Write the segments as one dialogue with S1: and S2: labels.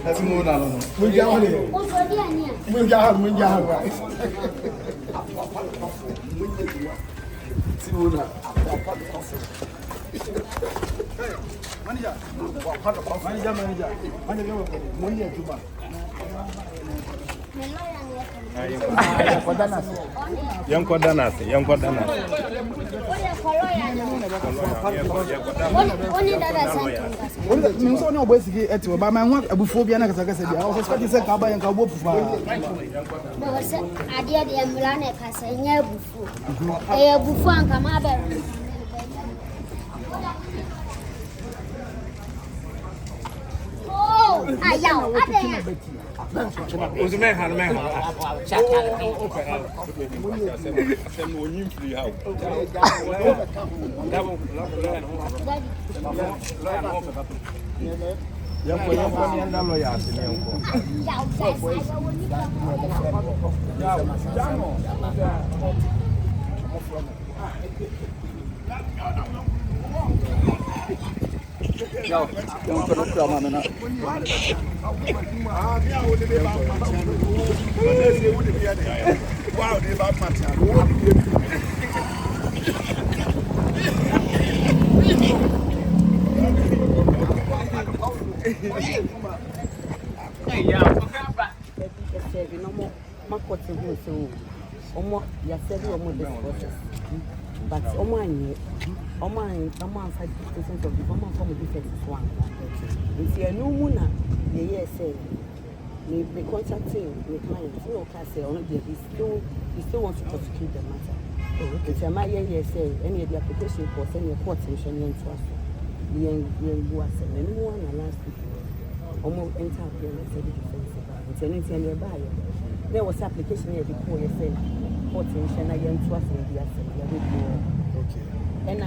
S1: That's more than Young Quadanas. No, basically, at you, but my one, a buphobia, as I said, I was expecting to come by and go for.
S2: I did the Mulana Cassia before. A buffon come up. Oh, I yell.
S3: Was a man,
S1: No, don't put a on it. Wow, they about
S4: but Oman 5% of the common defense is one. If you are no moon, the say, may contacting the client, no class, only he still wants to prosecute the matter. It's a my say, any of the application for sending a court session into us. The young boys and anyone last week. Almost entire appearance of the defense. It's anything nearby. There was application here before you said. Again to us in the assembly. Okay. And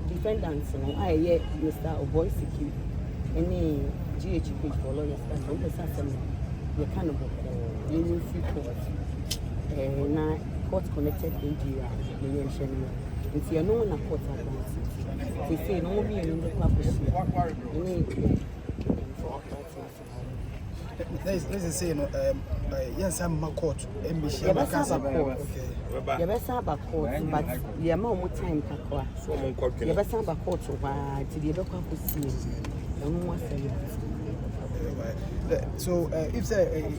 S4: defendants, I hear Mr. Oboy Siki, any GHP for lawyers, but the assembly, the cannibal, you see court, now court connected India, the mention. If you know a court advance, they say no me in the publishing. Let's say, yes, I'm a court. You best have a court, but the amount of time kakwa. You best have a court over to the other couple see.
S1: So, if say, in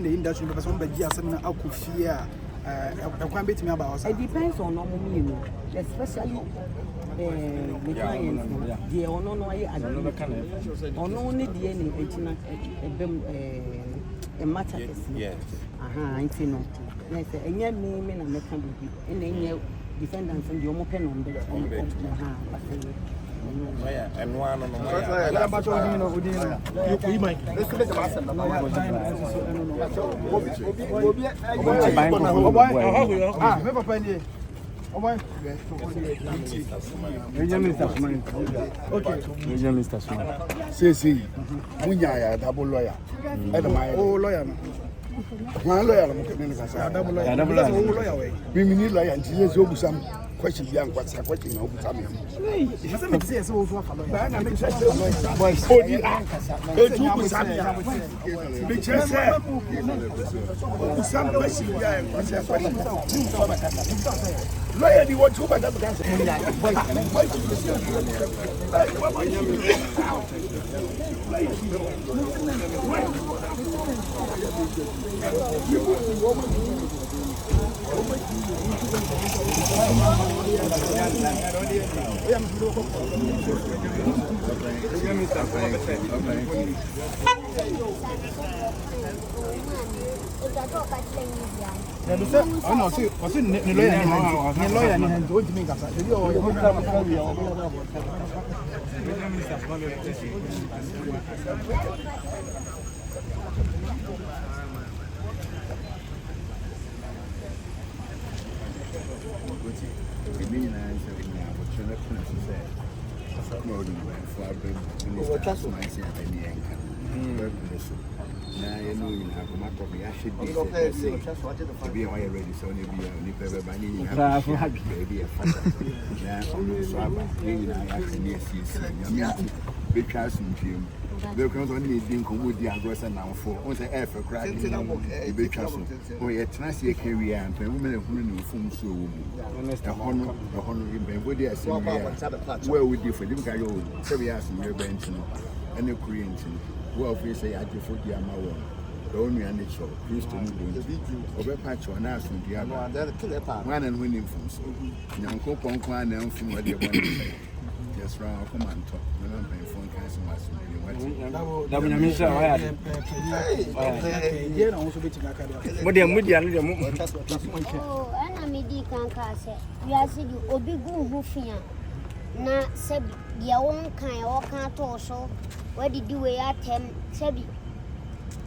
S1: the industry, because somebody has some alcohol. I can't beat me about
S4: it. Depends on normal, especially. The clients, the only DNA a matter is yes. I know. Yes, and yet, me and the can be any defendants and the open on the
S3: and one on
S1: the Okay. Mr. Smith. See, Munya, Dabo lawyer. Oh, lawyer. One lawyer, double lawyer. We need lawyer and she has some questions. Young, what's her question? Lawyer, you want to buy that? Oh no, see, what's in the lawyer and going to make us.
S5: Now you know you have a matter of I should be ready, so maybe baby a father. Now, so because they can only think with the aggressor now for on the air for crying. The big castle. Oh, yet, nice year carry and women who knew from so. The honor in body as well with you for them. So we ask you, Benton and the Korean. Well, if you say I do for the Amawa, the only an nature, Christian, over patch or nurse from the other. One and winning from so. Young Copon Kwan and from what you want to say. Just round, come and talk. Remember, phone cancel my son.
S3: What the media?
S2: Oh, and I made the cancer. We are saying, Obi go Rufia. Na said, your own kind or can't also. What did you at him? Sebi.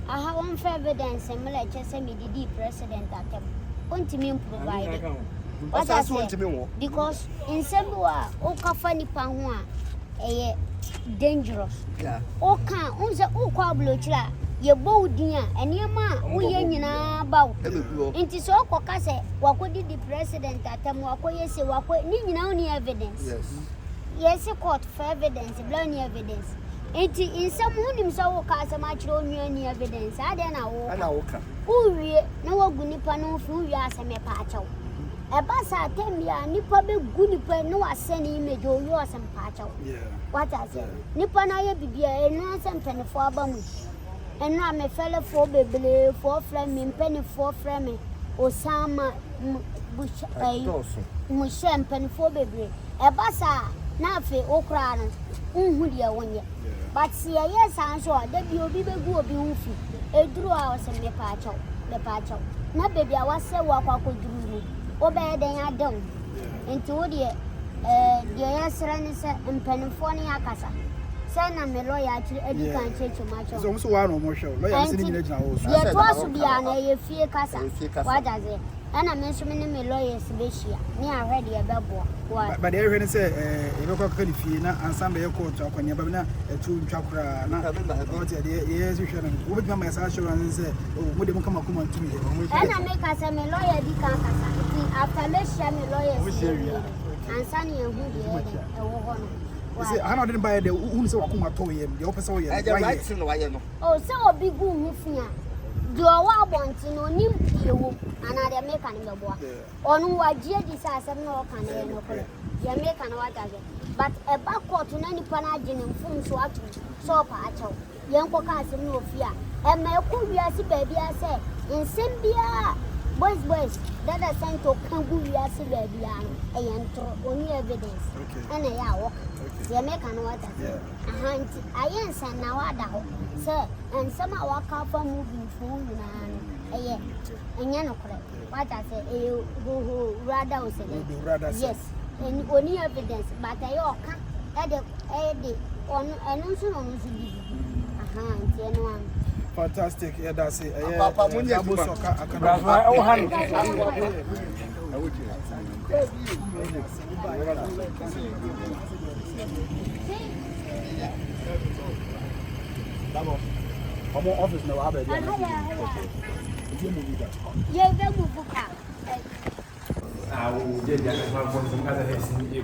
S2: I have one evidence and like just send me the president at them. Want to me provide. What I want because in Sebua, Okafani Pangua, dangerous.
S6: Yeah.
S2: Oka, unza Okablocha, your bow dear, and your ma, we about. It is all Cocase, what would the president at them? Wakoye say, Wako, need only evidence.
S6: Yes.
S2: Yes, a court for evidence, bloody evidence. It in some himself cast a much only evidence. I don't know. Who we no Gunipano, who you are some pacho. A bassa 10 year, Nipa Gunipa, no sending image or yours and pacho. What I said, Nipana be a nonsense penny for Bamus. And now my fellow for baby, for flaming penny for framing, or some bush a mushem penny for baby. A bassa, Nafe, Okran, Unhudia 1 year. But see, a yes, answer, that you be go be woofy. A drew hours and the patcho. No baby, I was say what I could do. Obey than I don't. And to the yes, and Penophonia Casa. Send a lawyer to educate too much. It's
S7: also one or more show. Yes,
S2: it was to be an fear casa. What does it? And I'm mentioning my lawyers this year. Near already a bubble.
S7: But everyone say, if you could feel and some day court talk when you're a true chakra. Yes, you should. What my social and say, oh, would you come to me?
S2: And I make us a lawyer after let's share my lawyers. And Sunny and Woody.
S7: I didn't buy the Unso Kumatoy, the opposite.
S2: Oh, so a big boom. Do I want to know you another mechanical boy? On what dear disaster no can you make an water. But a backward to any panagin and phone so so patcho. Young Cocas no fear. And my curiosity baby, I say, in Simbia, boys, that I sent to Cambuya baby, and only evidence. And I walk. You make an water. I answer now, I doubt, sir, and somehow walk out for moving phone and Yano correct. What I say, who rather say, yes, and only evidence, but I all can't add on and also on
S7: fantastic, yeah, that's it. Dabo, I'm office now. I'm
S3: I will get that from some other heads in the